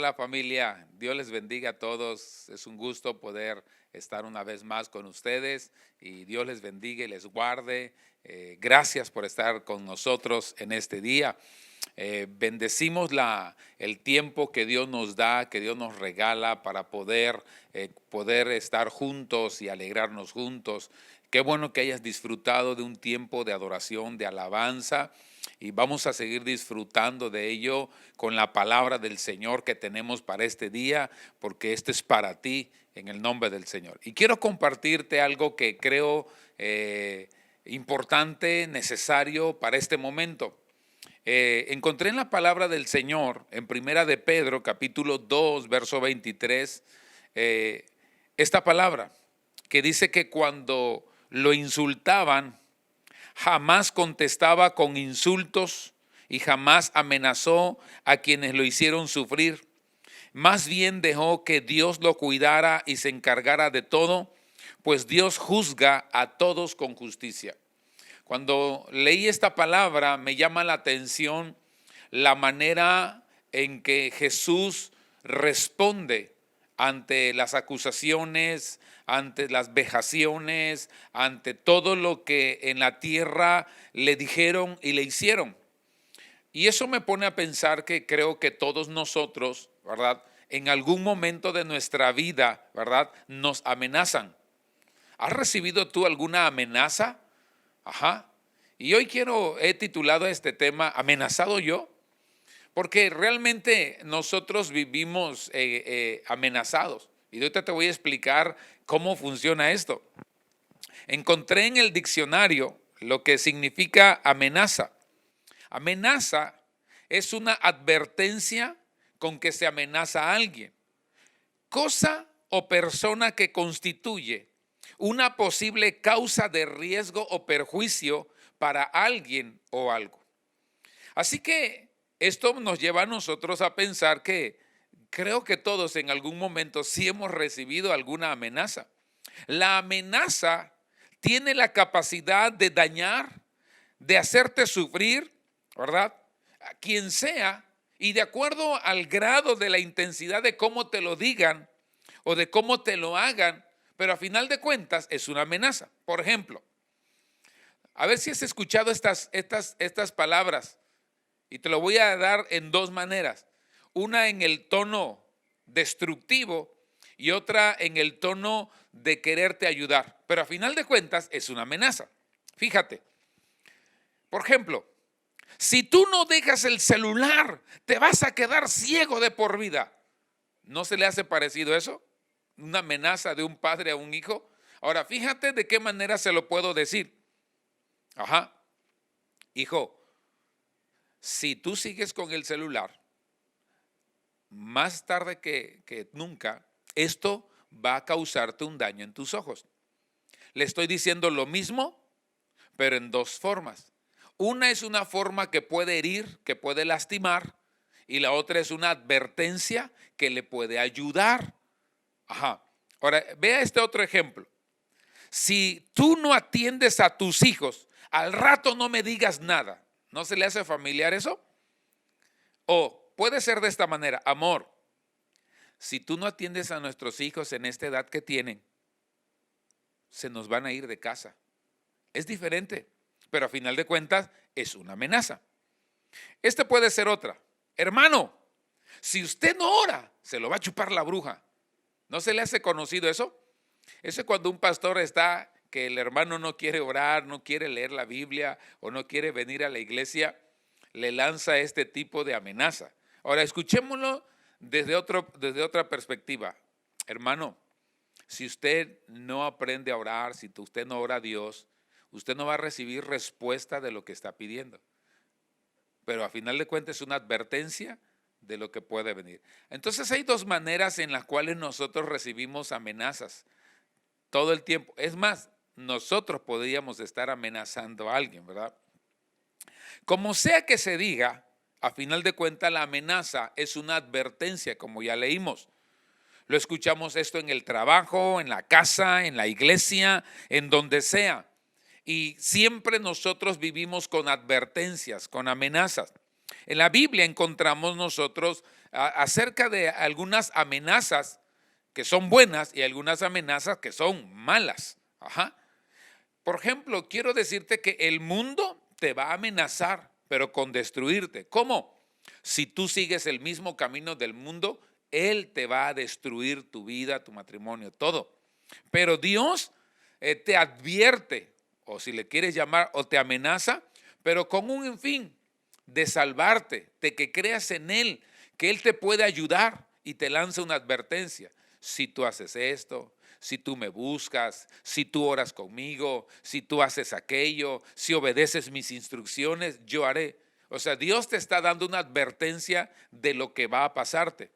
Hola familia, Dios les bendiga a todos. Es un gusto poder estar una vez más con ustedes y Dios les bendiga y les guarde. Gracias por estar con nosotros en este día. Bendecimos el tiempo que Dios nos da, que Dios nos regala para poder estar juntos y alegrarnos juntos. Qué bueno que hayas disfrutado de un tiempo de adoración, de alabanza, y vamos a seguir disfrutando de ello con la palabra del Señor que tenemos para este día, porque este es para ti en el nombre del Señor. Y quiero compartirte algo que creo importante, necesario para este momento. Encontré en la palabra del Señor, en Primera de Pedro, capítulo 2, verso 23, esta palabra que dice que cuando lo insultaban, jamás contestaba con insultos y jamás amenazó a quienes lo hicieron sufrir. Más bien dejó que Dios lo cuidara y se encargara de todo, pues Dios juzga a todos con justicia. Cuando leí esta palabra me llama la atención la manera en que Jesús responde ante las acusaciones, ante las vejaciones, ante todo lo que en la tierra le dijeron y le hicieron. Y eso me pone a pensar que creo que todos nosotros, ¿verdad?, en algún momento de nuestra vida, ¿verdad?, nos amenazan. ¿Has recibido tú alguna amenaza? Ajá. Y hoy he titulado este tema ¿Amenazado yo? Porque realmente nosotros vivimos amenazados. Y ahorita te voy a explicar cómo funciona esto. Encontré en el diccionario lo que significa amenaza. Amenaza es una advertencia con que se amenaza a alguien. Cosa o persona que constituye una posible causa de riesgo o perjuicio para alguien o algo. Así que esto nos lleva a nosotros a pensar que creo que todos en algún momento sí hemos recibido alguna amenaza. La amenaza tiene la capacidad de dañar, de hacerte sufrir, ¿verdad?, a quien sea, y de acuerdo al grado de la intensidad de cómo te lo digan o de cómo te lo hagan, pero a final de cuentas es una amenaza. Por ejemplo, a ver si has escuchado estas palabras, y te lo voy a dar en dos maneras. Una en el tono destructivo y otra en el tono de quererte ayudar. Pero a final de cuentas es una amenaza. Fíjate, por ejemplo, si tú no dejas el celular, te vas a quedar ciego de por vida. ¿No se le hace parecido eso? Una amenaza de un padre a un hijo. Ahora, fíjate de qué manera se lo puedo decir. Ajá, hijo, si tú sigues con el celular, más tarde que nunca, esto va a causarte un daño en tus ojos. Le estoy diciendo lo mismo, pero en dos formas. Una es una forma que puede herir, que puede lastimar, y la otra es una advertencia que le puede ayudar. Ajá. Ahora, vea este otro ejemplo. Si tú no atiendes a tus hijos, al rato no me digas nada. ¿No se le hace familiar eso? O puede ser de esta manera: amor, si tú no atiendes a nuestros hijos en esta edad que tienen, se nos van a ir de casa. Es diferente, pero a final de cuentas es una amenaza. Este puede ser otra. Hermano, si usted no ora, se lo va a chupar la bruja. ¿No se le hace conocido eso? Eso es cuando un pastor está, que el hermano no quiere orar, no quiere leer la Biblia o no quiere venir a la iglesia, le lanza este tipo de amenaza. Ahora, escuchémoslo desde otra perspectiva. Hermano, si usted no aprende a orar, si usted no ora a Dios, usted no va a recibir respuesta de lo que está pidiendo. Pero a final de cuentas es una advertencia de lo que puede venir. Entonces hay dos maneras en las cuales nosotros recibimos amenazas todo el tiempo. Es más, nosotros podríamos estar amenazando a alguien, ¿verdad? Como sea que se diga, a final de cuentas la amenaza es una advertencia, como ya leímos. Lo escuchamos esto en el trabajo, en la casa, en la iglesia, en donde sea. Y siempre nosotros vivimos con advertencias, con amenazas. En la Biblia encontramos nosotros acerca de algunas amenazas que son buenas y algunas amenazas que son malas. Ajá. Por ejemplo, quiero decirte que el mundo te va a amenazar, pero con destruirte. ¿Cómo? Si tú sigues el mismo camino del mundo, él te va a destruir tu vida, tu matrimonio, todo. Pero Dios te advierte, o si le quieres llamar, o te amenaza, pero con un fin de salvarte, de que creas en Él, que Él te puede ayudar y te lanza una advertencia. Si tú haces esto, si tú me buscas, si tú oras conmigo, si tú haces aquello, si obedeces mis instrucciones, yo haré. O sea, Dios te está dando una advertencia de lo que va a pasarte,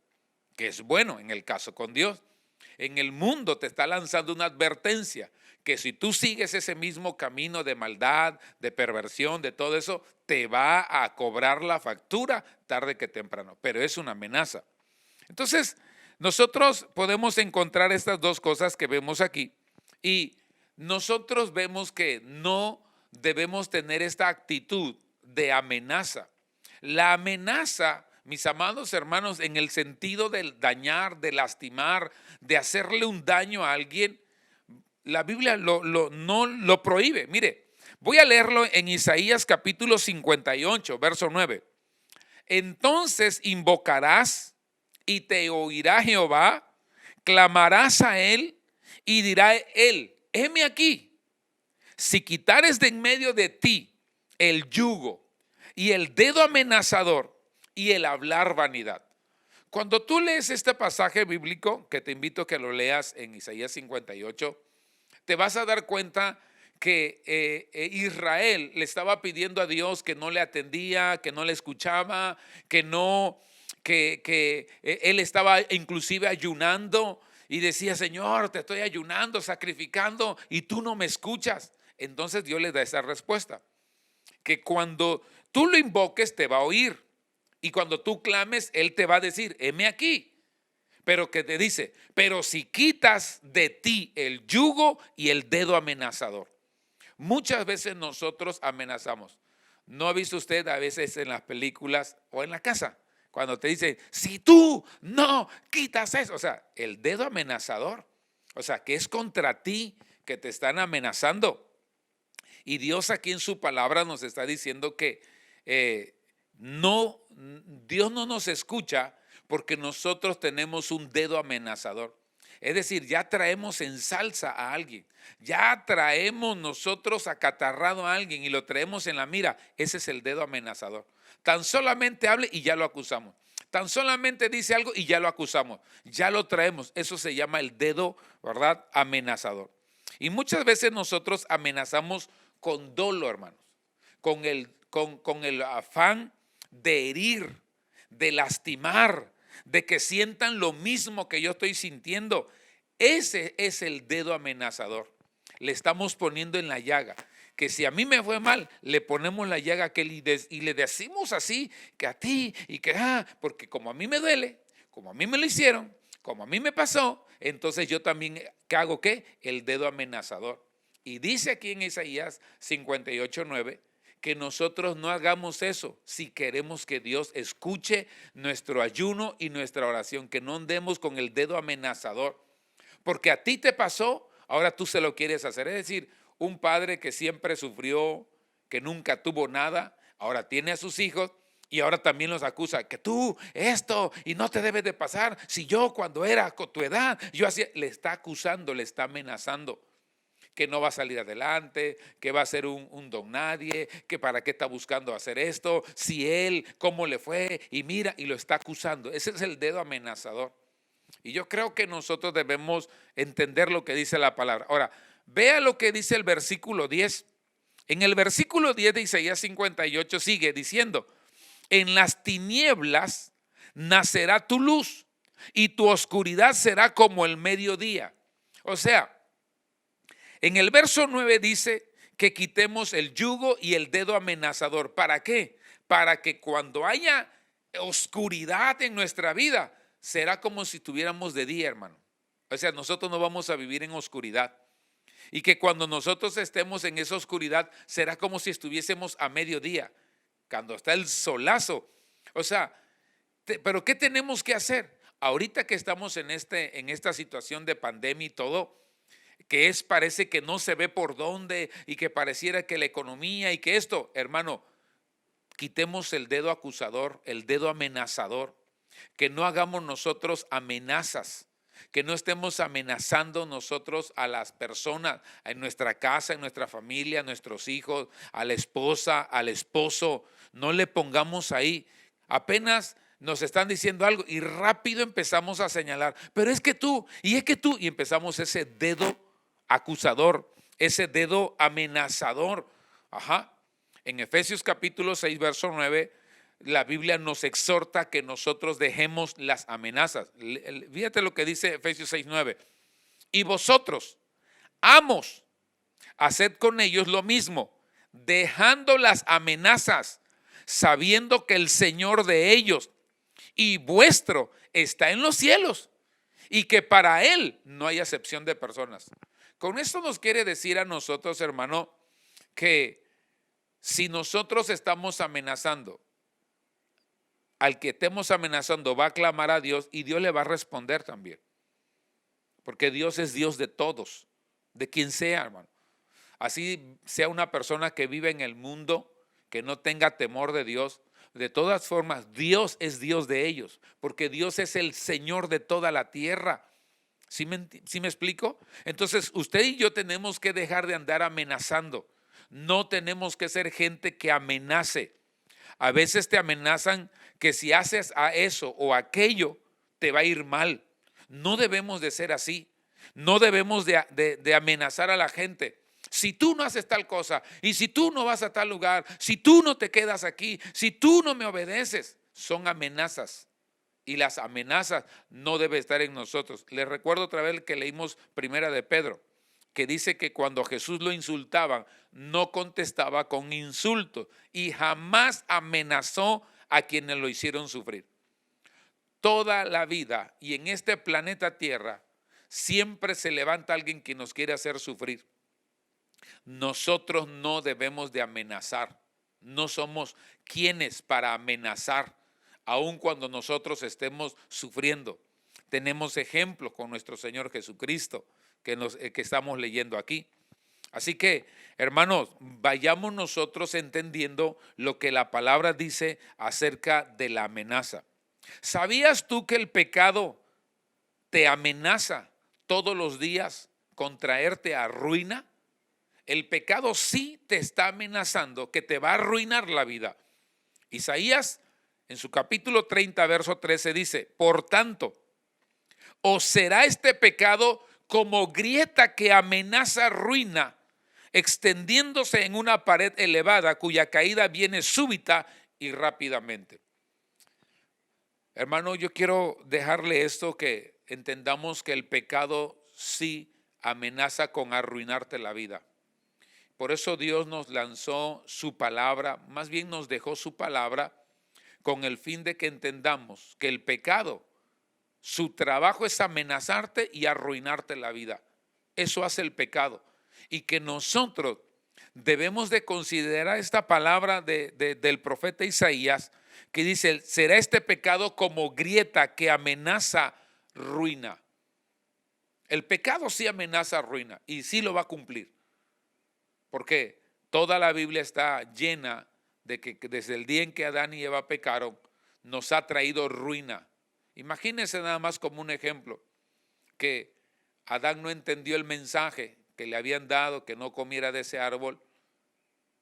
que es bueno en el caso con Dios. En el mundo te está lanzando una advertencia que si tú sigues ese mismo camino de maldad, de perversión, de todo eso, te va a cobrar la factura tarde que temprano, pero es una amenaza. Entonces, nosotros podemos encontrar estas dos cosas que vemos aquí y nosotros vemos que no debemos tener esta actitud de amenaza. La amenaza, mis amados hermanos, en el sentido de dañar, de lastimar, de hacerle un daño a alguien, la Biblia no lo prohíbe. Mire, voy a leerlo en Isaías capítulo 58, verso 9. Entonces invocarás y te oirá Jehová, clamarás a él y dirá él, heme aquí. Si quitares de en medio de ti el yugo y el dedo amenazador y el hablar vanidad. Cuando tú lees este pasaje bíblico, que te invito a que lo leas en Isaías 58, te vas a dar cuenta que Israel le estaba pidiendo a Dios que no le atendía, que no le escuchaba, que él estaba inclusive ayunando y decía, Señor, te estoy ayunando, sacrificando y tú no me escuchas. Entonces Dios le da esa respuesta, que cuando tú lo invoques te va a oír y cuando tú clames él te va a decir, heme aquí. Pero que te dice, pero si quitas de ti el yugo y el dedo amenazador. Muchas veces nosotros amenazamos. ¿No ha visto usted a veces en las películas o en la casa? Cuando te dicen, si tú no quitas eso. O sea, el dedo amenazador. O sea, que es contra ti que te están amenazando. Y Dios aquí en su palabra nos está diciendo que Dios no nos escucha porque nosotros tenemos un dedo amenazador. Es decir, ya traemos en salsa a alguien, ya traemos nosotros acatarrado a alguien y lo traemos en la mira. Ese es el dedo amenazador. Tan solamente hable y ya lo acusamos. Tan solamente dice algo y ya lo acusamos. Ya lo traemos. Eso se llama el dedo, ¿verdad? Amenazador. Y muchas veces nosotros amenazamos con dolo, hermanos, con el afán de herir, de lastimar, de que sientan lo mismo que yo estoy sintiendo. Ese es el dedo amenazador. Le estamos poniendo en la llaga. Que si a mí me fue mal, le ponemos la llaga y le decimos así, que a ti, y que, porque como a mí me duele, como a mí me lo hicieron, como a mí me pasó, entonces yo también, ¿qué hago? ¿Qué? El dedo amenazador. Y dice aquí en Isaías 58:9, que nosotros no hagamos eso si queremos que Dios escuche nuestro ayuno y nuestra oración, que no andemos con el dedo amenazador, porque a ti te pasó, ahora tú se lo quieres hacer. Es decir, un padre que siempre sufrió, que nunca tuvo nada, ahora tiene a sus hijos y ahora también los acusa, que tú esto y no te debes de pasar, si yo cuando era con tu edad, yo hacía, le está acusando, le está amenazando. Que no va a salir adelante, que va a ser un don nadie, que para qué está buscando hacer esto, si él, cómo le fue, y mira, y lo está acusando. Ese es el dedo amenazador. Y yo creo que nosotros debemos entender lo que dice la palabra. Ahora, vea lo que dice el versículo 10. En el versículo 10 de Isaías 58 sigue diciendo, en las tinieblas nacerá tu luz y tu oscuridad será como el mediodía. O sea, en el verso 9 dice que quitemos el yugo y el dedo amenazador. ¿Para qué? Para que cuando haya oscuridad en nuestra vida, será como si estuviéramos de día, hermano. O sea, nosotros no vamos a vivir en oscuridad. Y que cuando nosotros estemos en esa oscuridad, será como si estuviésemos a mediodía, cuando está el solazo. O sea, Pero ¿qué tenemos que hacer? Ahorita que estamos en esta situación de pandemia y todo, parece que no se ve por dónde y que pareciera que la economía y que esto, hermano, quitemos el dedo acusador, el dedo amenazador, que no hagamos nosotros amenazas, que no estemos amenazando nosotros a las personas en nuestra casa, en nuestra familia, a nuestros hijos, a la esposa, al esposo. No le pongamos ahí. Apenas nos están diciendo algo y rápido empezamos a señalar, pero es que tú, y es que tú, y empezamos ese dedo acusador, ese dedo amenazador. Ajá. En Efesios capítulo 6, verso 9, la Biblia nos exhorta que nosotros dejemos las amenazas. Fíjate lo que dice Efesios 6, 9. Y vosotros, amos, haced con ellos lo mismo, dejando las amenazas, sabiendo que el Señor de ellos y vuestro está en los cielos y que para Él no hay acepción de personas. Con esto nos quiere decir a nosotros, hermano, que si nosotros estamos amenazando, al que estemos amenazando va a clamar a Dios y Dios le va a responder también. Porque Dios es Dios de todos, de quien sea, hermano. Así sea una persona que vive en el mundo, que no tenga temor de Dios, de todas formas, Dios es Dios de ellos, porque Dios es el Señor de toda la tierra. ¿Sí me explico? Entonces, usted y yo tenemos que dejar de andar amenazando. No tenemos que ser gente que amenace. A veces te amenazan que si haces a eso o aquello, te va a ir mal. No debemos de ser así. No debemos de amenazar a la gente. Si tú no haces tal cosa, y si tú no vas a tal lugar, si tú no te quedas aquí, si tú no me obedeces, son amenazas. Y las amenazas no deben estar en nosotros. Les recuerdo otra vez que leímos primera de Pedro, que dice que cuando Jesús lo insultaban, no contestaba con insultos y jamás amenazó a quienes lo hicieron sufrir. Toda la vida y en este planeta Tierra siempre se levanta alguien que nos quiere hacer sufrir. Nosotros no debemos de amenazar. No somos quienes para amenazar, aun cuando nosotros estemos sufriendo. Tenemos ejemplos con nuestro Señor Jesucristo que estamos leyendo aquí. Así que, hermanos, vayamos nosotros entendiendo lo que la palabra dice acerca de la amenaza. ¿Sabías tú que el pecado te amenaza todos los días con traerte a ruina? El pecado sí te está amenazando que te va a arruinar la vida. Isaías en su capítulo 30, verso 13 dice, por tanto, os será este pecado como grieta que amenaza ruina, extendiéndose en una pared elevada cuya caída viene súbita y rápidamente. Hermano, yo quiero dejarle esto, que entendamos que el pecado sí amenaza con arruinarte la vida. Por eso Dios nos lanzó su palabra, más bien nos dejó su palabra con el fin de que entendamos que el pecado, su trabajo es amenazarte y arruinarte la vida. Eso hace el pecado. Y que nosotros debemos de considerar esta palabra del profeta Isaías, que dice, será este pecado como grieta que amenaza ruina. El pecado sí amenaza ruina y sí lo va a cumplir. Porque toda la Biblia está llena de que desde el día en que Adán y Eva pecaron, nos ha traído ruina. Imagínense nada más como un ejemplo, que Adán no entendió el mensaje que le habían dado, que no comiera de ese árbol,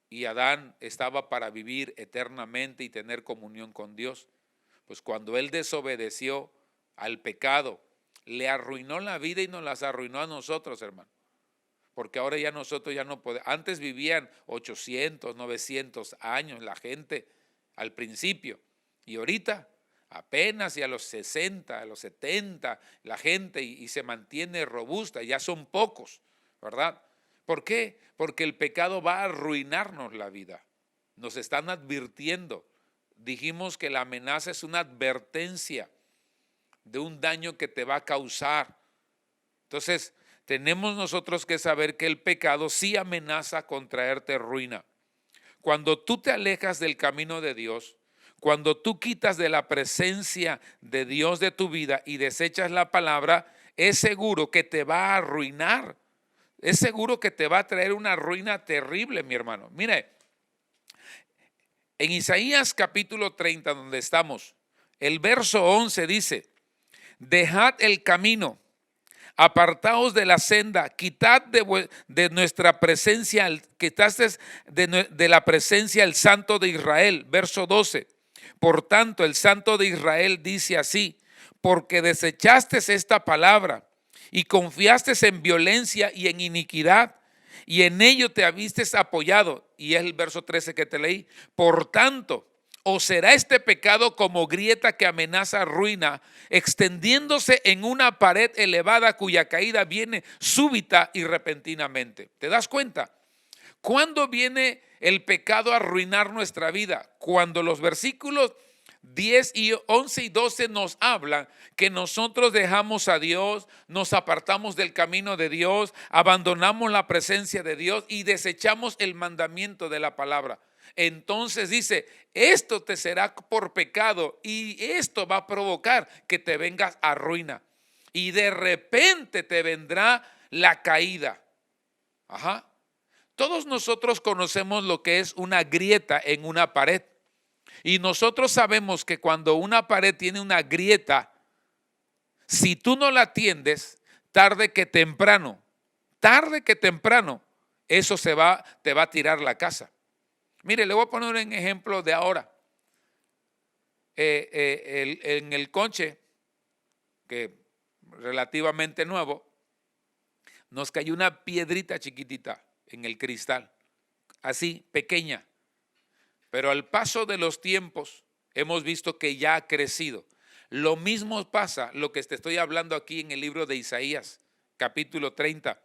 y Adán estaba para vivir eternamente y tener comunión con Dios. Pues cuando él desobedeció al pecado, le arruinó la vida y nos las arruinó a nosotros, hermano. Porque ahora ya nosotros ya no podemos. Antes vivían 800, 900 años la gente al principio. Y ahorita apenas y a los 60, a los 70 la gente y se mantiene robusta. Ya son pocos, ¿verdad? ¿Por qué? Porque el pecado va a arruinarnos la vida. Nos están advirtiendo. Dijimos que la amenaza es una advertencia de un daño que te va a causar. Entonces, tenemos nosotros que saber que el pecado sí amenaza con traerte ruina. Cuando tú te alejas del camino de Dios, Cuando tú quitas de la presencia de Dios de tu vida y desechas la palabra, es seguro que te va a arruinar. Es seguro que te va a traer una ruina terrible, mi hermano. Mire, en Isaías capítulo 30, donde estamos, el verso 11 dice: dejad el camino, apartaos de la senda, quitad de nuestra presencia, quitaste de la presencia el Santo de Israel. Verso 12. Por tanto, el Santo de Israel dice así: porque desechaste esta palabra y confiaste en violencia y en iniquidad, y en ello te habiste apoyado. Y es el verso 13 que te leí. Por tanto, o será este pecado como grieta que amenaza ruina, extendiéndose en una pared elevada cuya caída viene súbita y repentinamente. ¿Te das cuenta? ¿Cuándo viene el pecado a arruinar nuestra vida? Cuando los versículos 10 y 11 y 12 nos hablan que nosotros dejamos a Dios, nos apartamos del camino de Dios, abandonamos la presencia de Dios y desechamos el mandamiento de la palabra. Entonces dice, esto te será por pecado y esto va a provocar que te vengas a ruina. Y de repente te vendrá la caída. Ajá. Todos nosotros conocemos lo que es una grieta en una pared. Y nosotros sabemos que cuando una pared tiene una grieta, si tú no la atiendes, tarde que temprano, eso te va a tirar la casa. Mire, le voy a poner un ejemplo de ahora. En el conche, que relativamente nuevo, nos cayó una piedrita chiquitita en el cristal, así pequeña. Pero al paso de los tiempos hemos visto que ya ha crecido. Lo mismo pasa, lo que te estoy hablando aquí en el libro de Isaías, capítulo 30,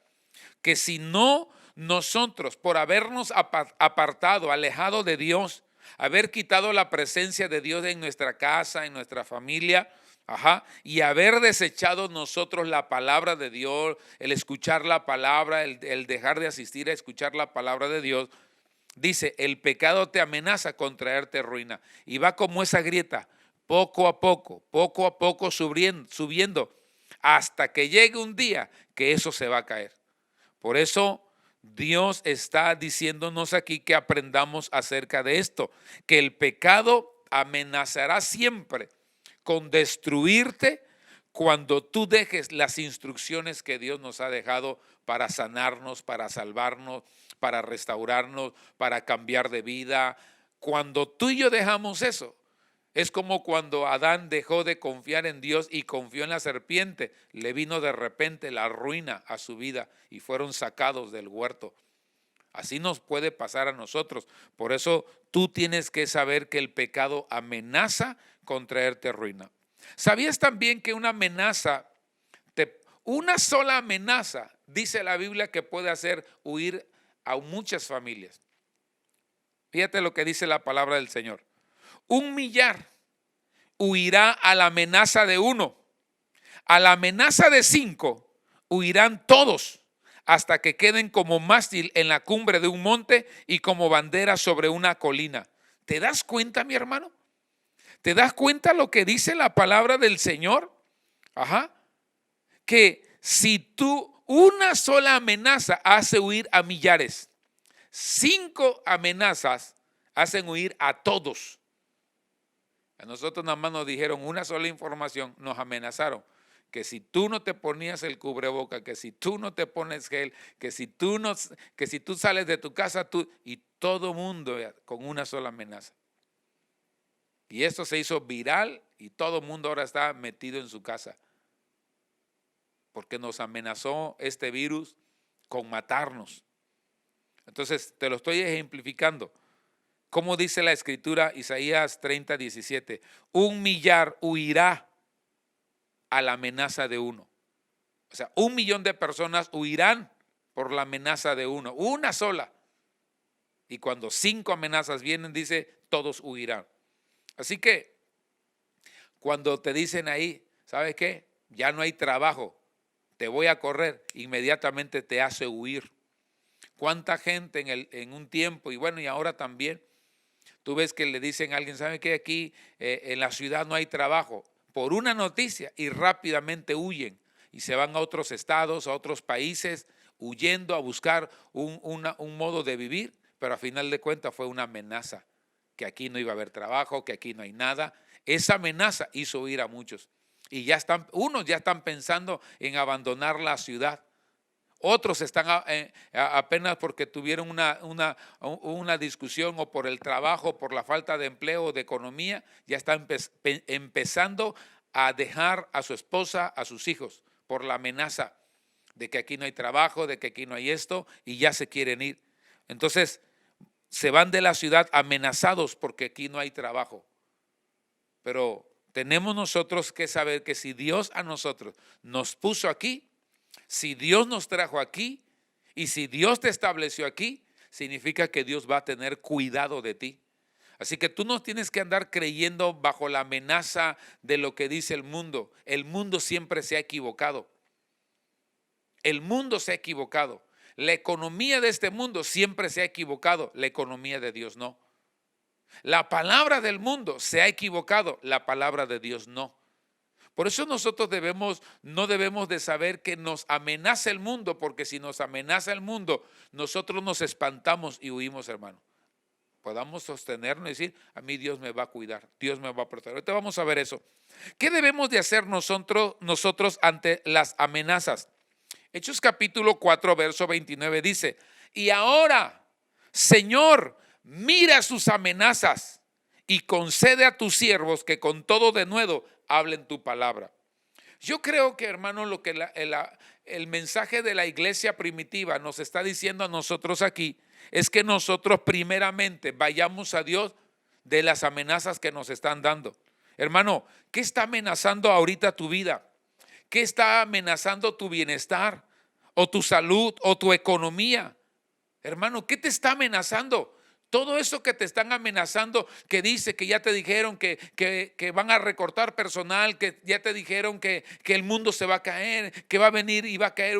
que si no nosotros, por habernos apartado, alejado de Dios, haber quitado la presencia de Dios en nuestra casa, en nuestra familia, y haber desechado nosotros la palabra de Dios, el escuchar la palabra, el dejar de asistir a escuchar la palabra de Dios, dice, el pecado te amenaza con traerte ruina. Y va como esa grieta, poco a poco subiendo, hasta que llegue un día que eso se va a caer. Por eso Dios está diciéndonos aquí que aprendamos acerca de esto, que el pecado amenazará siempre con destruirte cuando tú dejes las instrucciones que Dios nos ha dejado para sanarnos, para salvarnos, para restaurarnos, para cambiar de vida. Cuando tú y yo dejamos eso, es como cuando Adán dejó de confiar en Dios y confió en la serpiente. Le vino de repente la ruina a su vida y fueron sacados del huerto. Así nos puede pasar a nosotros. Por eso tú tienes que saber que el pecado amenaza con traerte ruina. ¿Sabías también que una sola amenaza, dice la Biblia, que puede hacer huir a muchas familias? Fíjate lo que dice la palabra del Señor. 1,000,000 huirá a la amenaza de 1. A la amenaza de 5 huirán todos, hasta que queden como mástil en la cumbre de un monte y como bandera sobre una colina. ¿Te das cuenta, mi hermano? ¿Te das cuenta lo que dice la palabra del Señor? Que si una sola amenaza hace huir a millares, 5 amenazas hacen huir a todos. A nosotros nada más nos dijeron una sola información, nos amenazaron. Que si tú no te ponías el cubreboca, que si tú no te pones gel, que si tú sales de tu casa, y todo mundo con una sola amenaza. Y esto se hizo viral y todo mundo ahora está metido en su casa. Porque nos amenazó este virus con matarnos. Entonces, te lo estoy ejemplificando. Como dice la escritura, Isaías 30, 17, 1,000,000 huirá a la amenaza de 1. O sea, 1,000,000 de personas huirán por la amenaza de 1, una sola. Y cuando 5 amenazas vienen, dice, todos huirán. Así que, cuando te dicen ahí, ¿sabes qué? Ya no hay trabajo, te voy a correr, inmediatamente te hace huir. ¿Cuánta gente en un tiempo, y bueno, y ahora también, Tú ves que le dicen a alguien, ¿sabe qué? Aquí en la ciudad no hay trabajo, por una noticia, y rápidamente huyen y se van a otros estados, a otros países, huyendo a buscar un modo de vivir, pero a final de cuentas fue una amenaza, que aquí no iba a haber trabajo, que aquí no hay nada. Esa amenaza hizo huir a muchos. Y unos ya están pensando en abandonar la ciudad. Otros están apenas porque tuvieron una discusión o por el trabajo, por la falta de empleo o de economía, ya están empezando a dejar a su esposa, a sus hijos, por la amenaza de que aquí no hay trabajo, de que aquí no hay esto, y ya se quieren ir. Entonces, se van de la ciudad amenazados porque aquí no hay trabajo. Pero tenemos nosotros que saber que si Dios a nosotros nos puso aquí, si Dios nos trajo aquí y si Dios te estableció aquí, significa que Dios va a tener cuidado de ti. Así que tú no tienes que andar creyendo bajo la amenaza de lo que dice el mundo. El mundo siempre se ha equivocado. El mundo se ha equivocado. La economía de este mundo siempre se ha equivocado. La economía de Dios no. La palabra del mundo se ha equivocado. La palabra de Dios no. Por eso nosotros no debemos de saber que nos amenaza el mundo, porque si nos amenaza el mundo, nosotros nos espantamos y huimos, hermano. Podamos sostenernos y decir, a mí Dios me va a cuidar, Dios me va a proteger. Ahorita vamos a ver eso. ¿Qué debemos de hacer nosotros ante las amenazas? Hechos capítulo 4, verso 29 dice, y ahora, Señor, mira sus amenazas y concede a tus siervos que con todo denuedo hablen tu palabra. Yo creo que, hermano, lo que el mensaje de la iglesia primitiva nos está diciendo a nosotros aquí es que nosotros primeramente vayamos a Dios de las amenazas que nos están dando. Hermano, ¿qué está amenazando ahorita tu vida? ¿Qué está amenazando tu bienestar o tu salud o tu economía? Hermano, ¿qué te está amenazando? Todo eso que te están amenazando, que dice que ya te dijeron que van a recortar personal, que ya te dijeron que el mundo se va a caer, que va a venir y va a caer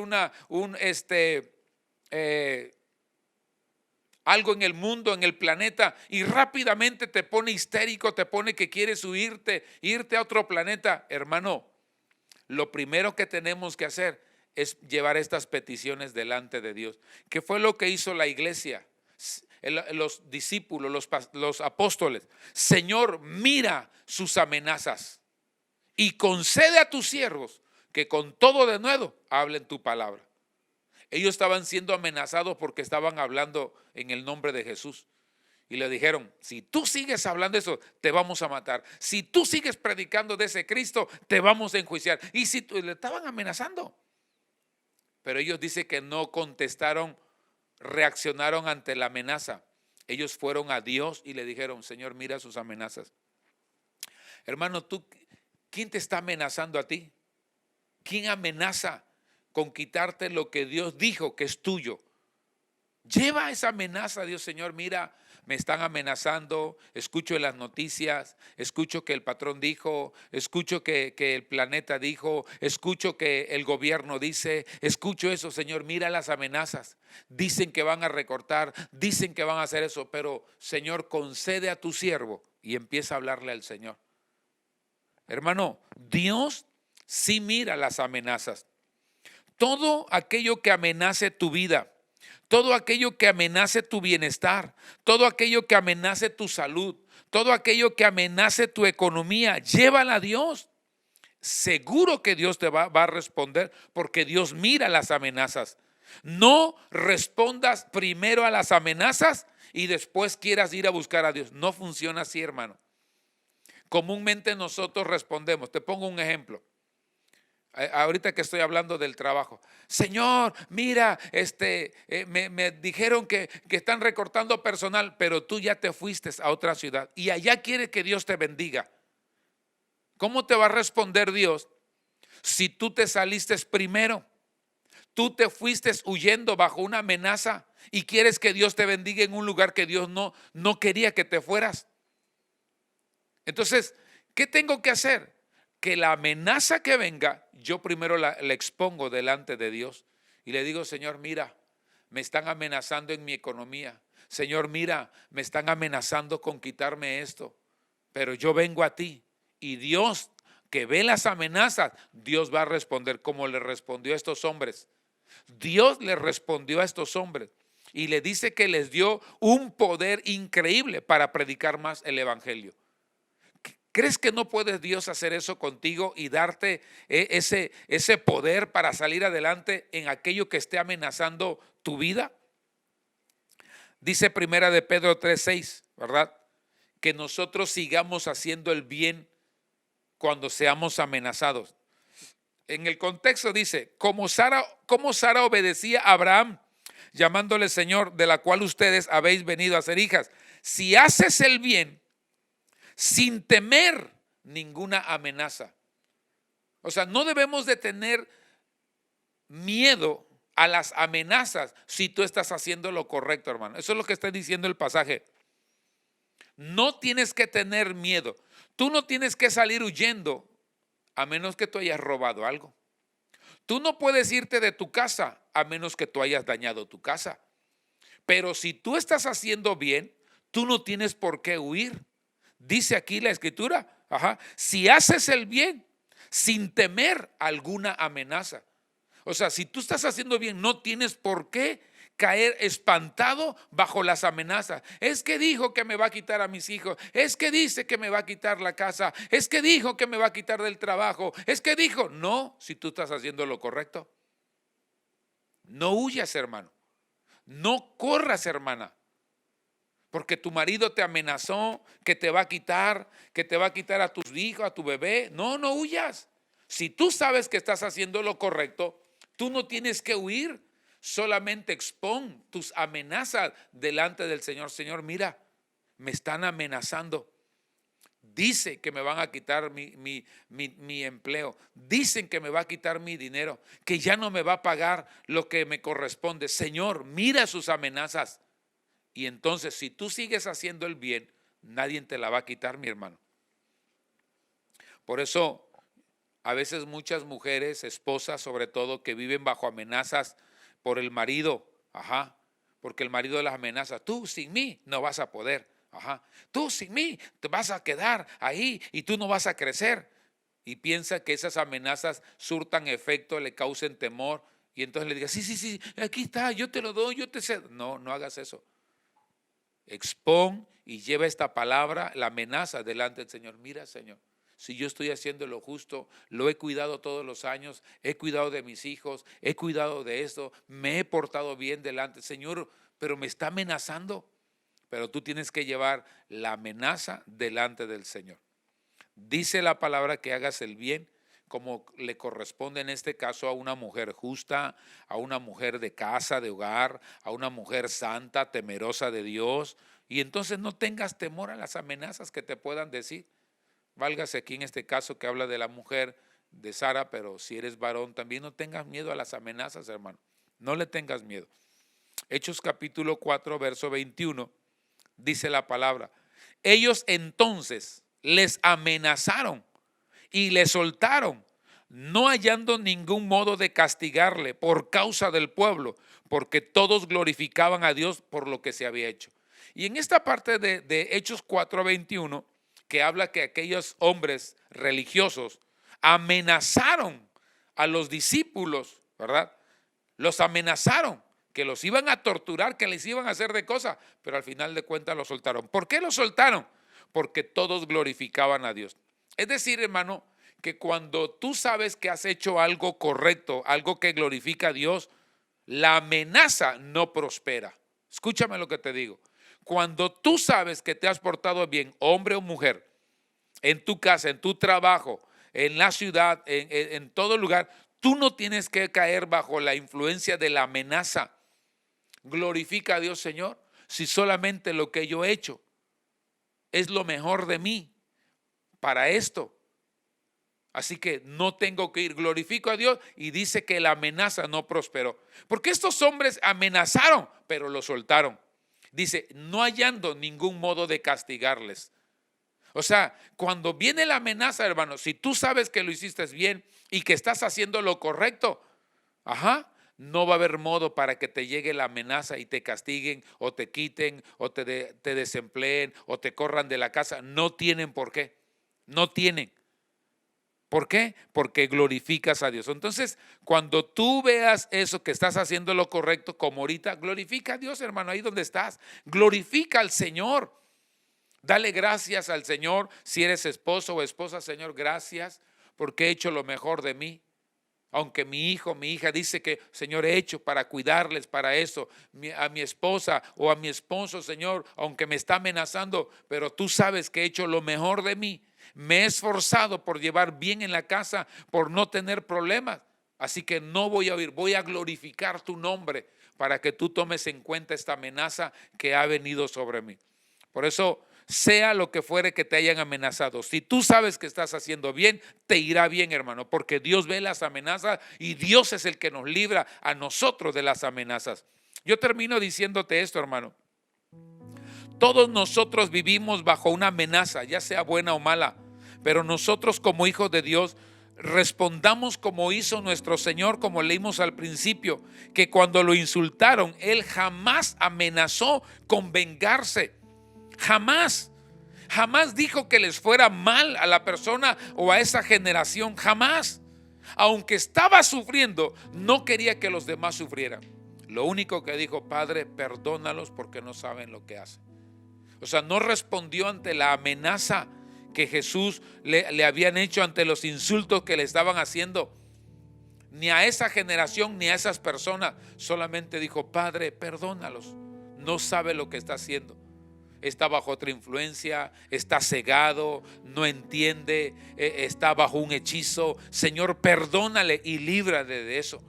algo en el mundo, en el planeta, y rápidamente te pone histérico, te pone que quieres irte a otro planeta. Hermano, lo primero que tenemos que hacer es llevar estas peticiones delante de Dios. ¿Qué fue lo que hizo la iglesia? Los discípulos, los apóstoles. Señor, mira sus amenazas y concede a tus siervos que con todo denuedo hablen tu palabra. Ellos estaban siendo amenazados porque estaban hablando en el nombre de Jesús. Y le dijeron, si tú sigues hablando eso, te vamos a matar. Si tú sigues predicando de ese Cristo, te vamos a enjuiciar. Y si le estaban amenazando. Pero ellos dicen que no contestaron, reaccionaron ante la amenaza. Ellos fueron a Dios y le dijeron, Señor, mira sus amenazas. Hermano, ¿quién te está amenazando a ti? ¿Quién amenaza con quitarte lo que Dios dijo que es tuyo? Lleva esa amenaza a Dios. Señor, mira, me están amenazando, escucho en las noticias, escucho que el patrón dijo, escucho que el planeta dijo, escucho que el gobierno dice, escucho eso. Señor, mira las amenazas, dicen que van a recortar, dicen que van a hacer eso, pero Señor, concede a tu siervo. Y empieza a hablarle al Señor. Hermano, Dios sí mira las amenazas. Todo aquello que amenace tu vida, todo aquello que amenace tu bienestar, todo aquello que amenace tu salud, todo aquello que amenace tu economía, llévala a Dios. Seguro que Dios te va a responder, porque Dios mira las amenazas. No respondas primero a las amenazas y después quieras ir a buscar a Dios. No funciona así, hermano. Comúnmente nosotros respondemos. Te pongo un ejemplo. Ahorita que estoy hablando del trabajo, Señor, mira, me dijeron que están recortando personal, pero tú ya te fuiste a otra ciudad y allá quiere que Dios te bendiga. ¿Cómo te va a responder Dios si tú te saliste primero? Tú te fuiste huyendo bajo una amenaza y quieres que Dios te bendiga en un lugar que Dios no quería que te fueras. Entonces, ¿qué tengo que hacer? Que la amenaza que venga, yo primero la expongo delante de Dios y le digo, Señor, mira, me están amenazando en mi economía. Señor, mira, me están amenazando con quitarme esto, pero yo vengo a ti. Y Dios, que ve las amenazas, Dios va a responder como le respondió a estos hombres. Dios le respondió a estos hombres y le dice que les dio un poder increíble para predicar más el evangelio. ¿Crees que no puede Dios hacer eso contigo y darte ese poder para salir adelante en aquello que esté amenazando tu vida? Dice primera de Pedro 3:6, ¿verdad? Que nosotros sigamos haciendo el bien cuando seamos amenazados. En el contexto dice, como Sara obedecía a Abraham, llamándole Señor, de la cual ustedes habéis venido a ser hijas. Si haces el bien sin temer ninguna amenaza. O sea, no debemos de tener miedo a las amenazas si tú estás haciendo lo correcto, hermano. Eso es lo que está diciendo el pasaje. No tienes que tener miedo. Tú no tienes que salir huyendo a menos que tú hayas robado algo. Tú no puedes irte de tu casa a menos que tú hayas dañado tu casa. Pero si tú estás haciendo bien, tú no tienes por qué huir. Dice aquí la escritura, si haces el bien sin temer alguna amenaza. O sea, si tú estás haciendo bien, no tienes por qué caer espantado bajo las amenazas. Es que dijo que me va a quitar a mis hijos. Es que dice que me va a quitar la casa. Es que dijo que me va a quitar del trabajo. Es que dijo, no, si tú estás haciendo lo correcto. No huyas, hermano. No corras, hermana. Porque tu marido te amenazó que te va a quitar a tus hijos, a tu bebé. No, no huyas. Si tú sabes que estás haciendo lo correcto, tú no tienes que huir. Solamente expón tus amenazas delante del Señor. Señor, mira, me están amenazando. Dice que me van a quitar mi empleo. Dicen que me va a quitar mi dinero, que ya no me va a pagar lo que me corresponde. Señor, mira sus amenazas. Y entonces, si tú sigues haciendo el bien, nadie te la va a quitar, mi hermano. Por eso, a veces muchas mujeres, esposas sobre todo, que viven bajo amenazas por el marido, porque el marido las amenaza. Tú sin mí no vas a poder, tú sin mí te vas a quedar ahí y tú no vas a crecer. Y piensa que esas amenazas surtan efecto, le causen temor y entonces le diga, sí, aquí está, yo te lo doy, yo te cedo. No, no hagas eso. Expón y lleva esta palabra, la amenaza delante del Señor. Mira, Señor, si yo estoy haciendo lo justo, lo he cuidado todos los años, he cuidado de mis hijos, he cuidado de esto, me he portado bien delante, Señor, pero me está amenazando. Pero tú tienes que llevar la amenaza delante del Señor. Dice la palabra que hagas el bien como le corresponde en este caso a una mujer justa, a una mujer de casa, de hogar, a una mujer santa, temerosa de Dios. Y entonces no tengas temor a las amenazas que te puedan decir. Válgase aquí en este caso que habla de la mujer de Sara, pero si eres varón también no tengas miedo a las amenazas, hermano. No le tengas miedo. Hechos capítulo 4, verso 21, dice la palabra. Ellos entonces les amenazaron y le soltaron, no hallando ningún modo de castigarle por causa del pueblo, porque todos glorificaban a Dios por lo que se había hecho. Y en esta parte de Hechos 4:21, que habla que aquellos hombres religiosos amenazaron a los discípulos, ¿verdad? Los amenazaron, que los iban a torturar, que les iban a hacer de cosas, pero al final de cuentas los soltaron. ¿Por qué los soltaron? Porque todos glorificaban a Dios. Es decir, hermano, que cuando tú sabes que has hecho algo correcto, algo que glorifica a Dios, la amenaza no prospera. Escúchame lo que te digo. Cuando tú sabes que te has portado bien, hombre o mujer, en tu casa, en tu trabajo, en la ciudad, en todo lugar, tú no tienes que caer bajo la influencia de la amenaza. Glorifica a Dios, Señor, si solamente lo que yo he hecho es lo mejor de mí para esto. Así que no tengo que ir, glorifico a Dios, y dice que la amenaza no prosperó. Porque estos hombres amenazaron, pero lo soltaron. Dice, no hallando ningún modo de castigarles. O sea, cuando viene la amenaza, hermano, si tú sabes que lo hiciste bien y que estás haciendo lo correcto, no va a haber modo para que te llegue la amenaza y te castiguen o te quiten o te desempleen o te corran de la casa. No tienen por qué. No tienen. ¿Por qué? Porque glorificas a Dios. Entonces, cuando tú veas eso, que estás haciendo lo correcto, como ahorita, glorifica a Dios, hermano, ahí donde estás. Glorifica al Señor. Dale gracias al Señor. Si eres esposo o esposa, Señor, gracias porque he hecho lo mejor de mí. Aunque mi hijo, mi hija dice que, Señor, he hecho para cuidarles, para eso, a mi esposa o a mi esposo, Señor, aunque me está amenazando, pero tú sabes que he hecho lo mejor de mí. Me he esforzado por llevar bien en la casa, por no tener problemas. Así que no voy a oír, voy a glorificar tu nombre para que tú tomes en cuenta esta amenaza que ha venido sobre mí. Por eso, sea lo que fuere que te hayan amenazado, si tú sabes que estás haciendo bien, te irá bien, hermano, porque Dios ve las amenazas y Dios es el que nos libra a nosotros de las amenazas. Yo termino diciéndote esto, hermano. Todos nosotros vivimos bajo una amenaza, ya sea buena o mala, pero nosotros como hijos de Dios respondamos como hizo nuestro Señor, como leímos al principio, que cuando lo insultaron, Él jamás amenazó con vengarse. Jamás dijo que les fuera mal a la persona o a esa generación, jamás. Aunque estaba sufriendo, no quería que los demás sufrieran. Lo único que dijo: Padre, perdónalos porque no saben lo que hacen. O sea, no respondió ante la amenaza que Jesús le habían hecho, ante los insultos que le estaban haciendo, ni a esa generación ni a esas personas. Solamente dijo: Padre, perdónalos, no sabe lo que está haciendo. Está bajo otra influencia, está cegado, no entiende, está bajo un hechizo. Señor, perdónale y líbrale de eso.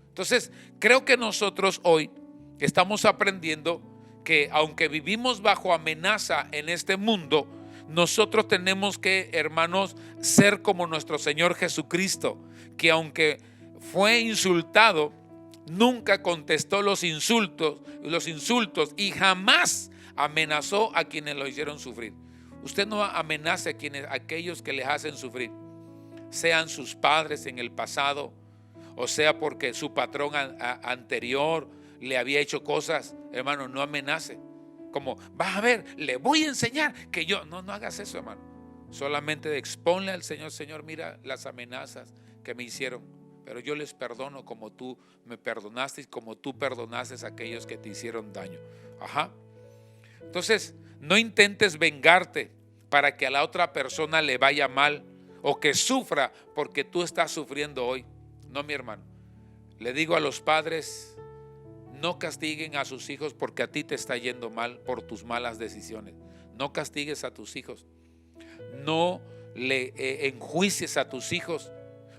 Entonces, creo que nosotros hoy estamos aprendiendo que aunque vivimos bajo amenaza en este mundo, nosotros tenemos que, hermanos, ser como nuestro Señor Jesucristo, que aunque fue insultado, nunca contestó los insultos y jamás amenazó a quienes lo hicieron sufrir. Usted no amenace a aquellos que les hacen sufrir, sean sus padres en el pasado, o sea porque su patrón anterior le había hecho cosas. Hermano, no amenace. Como, vas a ver, le voy a enseñar que yo. No hagas eso, hermano. Solamente exponle al Señor: Señor, mira las amenazas que me hicieron, pero yo les perdono como tú me perdonaste y como tú perdonaste a aquellos que te hicieron daño. Entonces, no intentes vengarte para que a la otra persona le vaya mal o que sufra porque tú estás sufriendo hoy. No, mi hermano. Le digo a los padres: no castiguen a sus hijos porque a ti te está yendo mal por tus malas decisiones. No castigues a tus hijos. No le enjuicies a tus hijos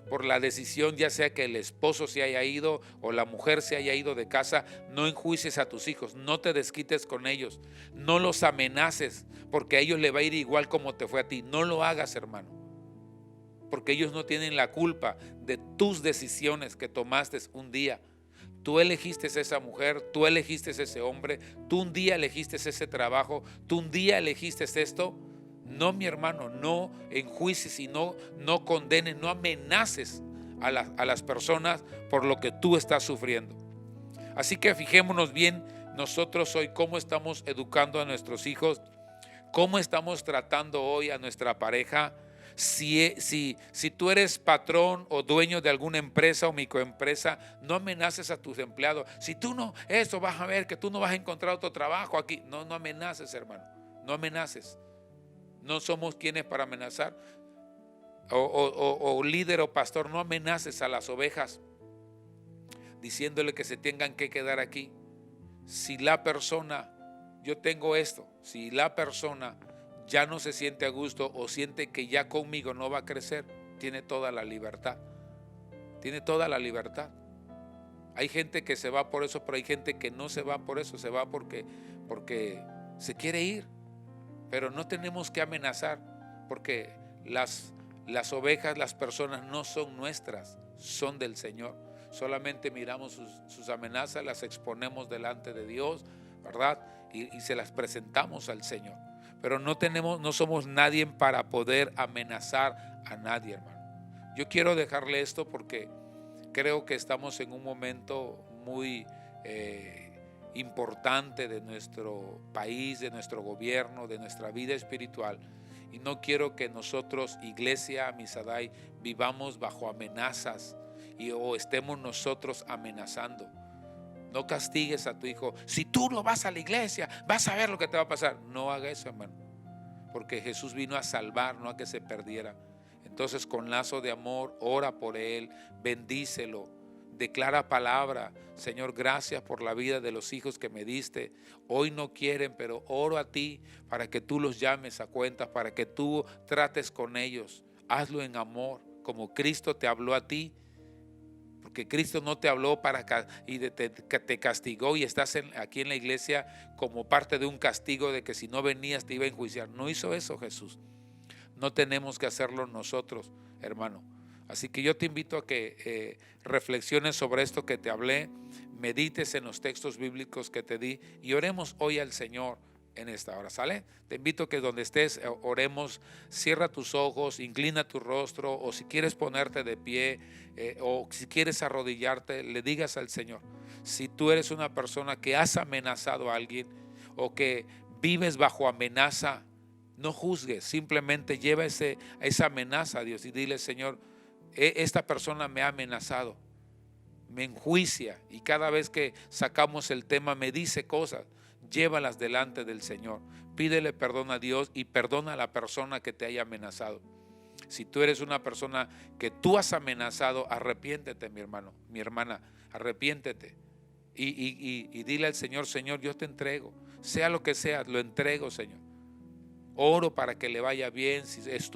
por la decisión, ya sea que el esposo se haya ido o la mujer se haya ido de casa. No enjuicies a tus hijos, no te desquites con ellos, no los amenaces porque a ellos les va a ir igual como te fue a ti. No lo hagas, hermano, porque ellos no tienen la culpa de tus decisiones que tomaste un día. Tú elegiste esa mujer, tú elegiste ese hombre, tú un día elegiste ese trabajo, tú un día elegiste esto. No, mi hermano, no enjuicies y no condenes, no amenaces a las personas por lo que tú estás sufriendo. Así que fijémonos bien nosotros hoy cómo estamos educando a nuestros hijos, cómo estamos tratando hoy a nuestra pareja. Si tú eres patrón o dueño de alguna empresa o microempresa, no amenaces a tus empleados. Si tú no, eso vas a ver que tú no vas a encontrar otro trabajo aquí. No amenaces, hermano, no amenaces. No somos quienes para amenazar. O líder o pastor, no amenaces a las ovejas diciéndole que se tengan que quedar aquí. Si la persona, yo tengo esto, si la persona ya no se siente a gusto o siente que ya conmigo no va a crecer, tiene toda la libertad. Tiene toda la libertad. Hay gente que se va por eso, pero hay gente que no se va por eso, se va porque se quiere ir. Pero no tenemos que amenazar, porque las ovejas, las personas no son nuestras, son del Señor. Solamente miramos sus amenazas, las exponemos delante de Dios, ¿verdad? Y se las presentamos al Señor. Pero no somos nadie para poder amenazar a nadie, hermano. Yo quiero dejarle esto porque Creo que estamos en un momento muy importante de nuestro país, de nuestro gobierno, de nuestra vida espiritual. Y no quiero que nosotros, Iglesia Amisadai, vivamos bajo amenazas o estemos nosotros amenazando. No castigues a tu hijo. Si tú no vas a la iglesia, vas a ver lo que te va a pasar. No haga eso, hermano, porque Jesús vino a salvar, no a que se perdiera. Entonces, con lazo de amor, ora por él, bendícelo, declara palabra. Señor, gracias por la vida de los hijos que me diste. Hoy no quieren, pero oro a ti para que tú los llames a cuentas, para que tú trates con ellos. Hazlo en amor, como Cristo te habló a ti. Porque Cristo no te habló te castigó y estás aquí en la iglesia como parte de un castigo de que si no venías te iba a enjuiciar. No hizo eso Jesús. No tenemos que hacerlo nosotros, hermano. Así que yo te invito a que reflexiones sobre esto que te hablé, medites en los textos bíblicos que te di y oremos hoy al Señor en esta hora, ¿sale? Te invito a que donde estés oremos, cierra tus ojos, inclina tu rostro, o si quieres ponerte de pie o si quieres arrodillarte, le digas al Señor. Si tú eres una persona que has amenazado a alguien o que vives bajo amenaza, no juzgues, simplemente lleva esa amenaza a Dios y dile: Señor, esta persona me ha amenazado, me enjuicia y cada vez que sacamos el tema me dice cosas. Llévalas delante del Señor, pídele perdón a Dios y perdona a la persona que te haya amenazado. Si tú eres una persona que tú has amenazado, arrepiéntete, mi hermano, mi hermana, arrepiéntete y dile al Señor: Señor, yo te entrego, sea lo que sea, lo entrego, Señor. Oro para que le vaya bien. Si es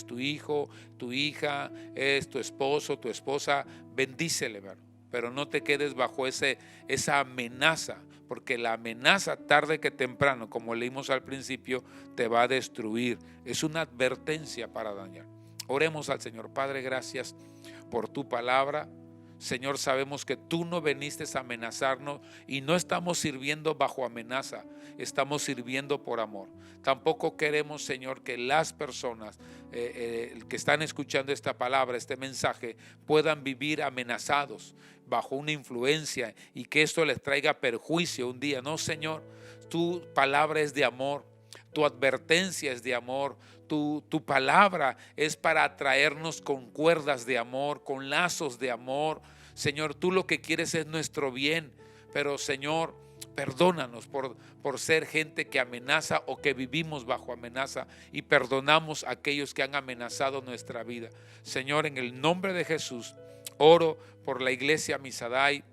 tu hijo, tu hija, es tu esposo, tu esposa, bendícele, hermano. Pero no te quedes bajo esa amenaza, porque la amenaza tarde que temprano, como leímos al principio, te va a destruir. Es una advertencia para dañar. Oremos al Señor. Padre, gracias por tu palabra. Señor, sabemos que tú no viniste a amenazarnos y no estamos sirviendo bajo amenaza, estamos sirviendo por amor. Tampoco queremos, Señor, que las personas que están escuchando esta palabra, este mensaje, puedan vivir amenazados bajo una influencia y que esto les traiga perjuicio un día. No, Señor, tu palabra es de amor, tu advertencia es de amor. Tu palabra es para atraernos con cuerdas de amor, con lazos de amor. Señor, tú lo que quieres es nuestro bien, pero Señor, perdónanos por ser gente que amenaza o que vivimos bajo amenaza, y perdonamos a aquellos que han amenazado nuestra vida. Señor, en el nombre de Jesús, oro por la iglesia Amisadai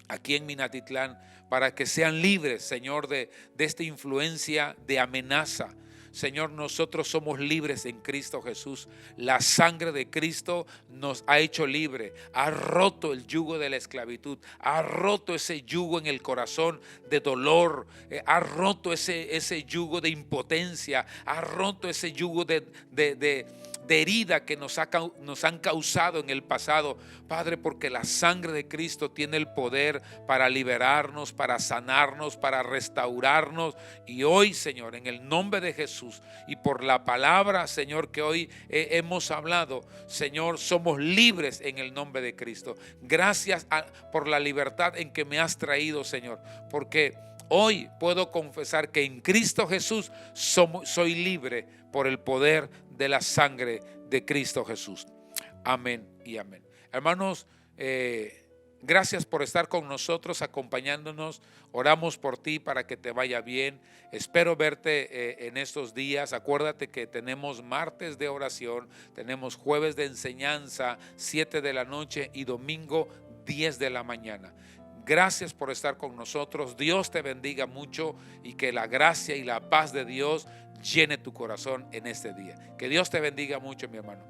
aquí en Minatitlán, para que sean libres, Señor, de esta influencia de amenaza. Señor, nosotros somos libres en Cristo Jesús. La sangre de Cristo nos ha hecho libre, ha roto el yugo de la esclavitud, ha roto ese yugo en el corazón de dolor, ha roto ese yugo de impotencia, ha roto ese yugo de herida que nos han causado en el pasado, Padre, porque la sangre de Cristo tiene el poder para liberarnos, para sanarnos, para restaurarnos. Y hoy, Señor, en el nombre de Jesús y por la palabra, Señor, que hoy hemos hablado, Señor, somos libres en el nombre de Cristo. Gracias por la libertad en que me has traído, Señor, porque hoy puedo confesar que en Cristo Jesús soy libre por el poder de la sangre de Cristo Jesús. Amén y amén. Hermanos, gracias por estar con nosotros, acompañándonos. Oramos por ti para que te vaya bien. Espero verte en estos días. Acuérdate que tenemos martes de oración, tenemos jueves de enseñanza, 7 de la noche, y domingo 10 de la mañana. Gracias por estar con nosotros. Dios te bendiga mucho y que la gracia y la paz de Dios llene tu corazón en este día. Que Dios te bendiga mucho, mi hermano.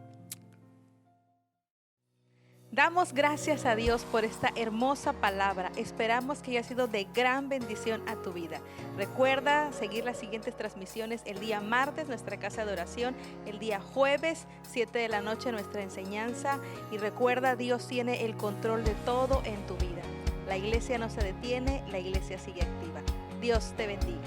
Damos gracias a Dios por esta hermosa palabra. Esperamos que haya sido de gran bendición a tu vida. Recuerda seguir las siguientes transmisiones: el día martes nuestra casa de oración, el día jueves 7 de la noche nuestra enseñanza. Y recuerda, Dios tiene el control de todo en tu vida. La iglesia no se detiene, la iglesia sigue activa. Dios te bendiga.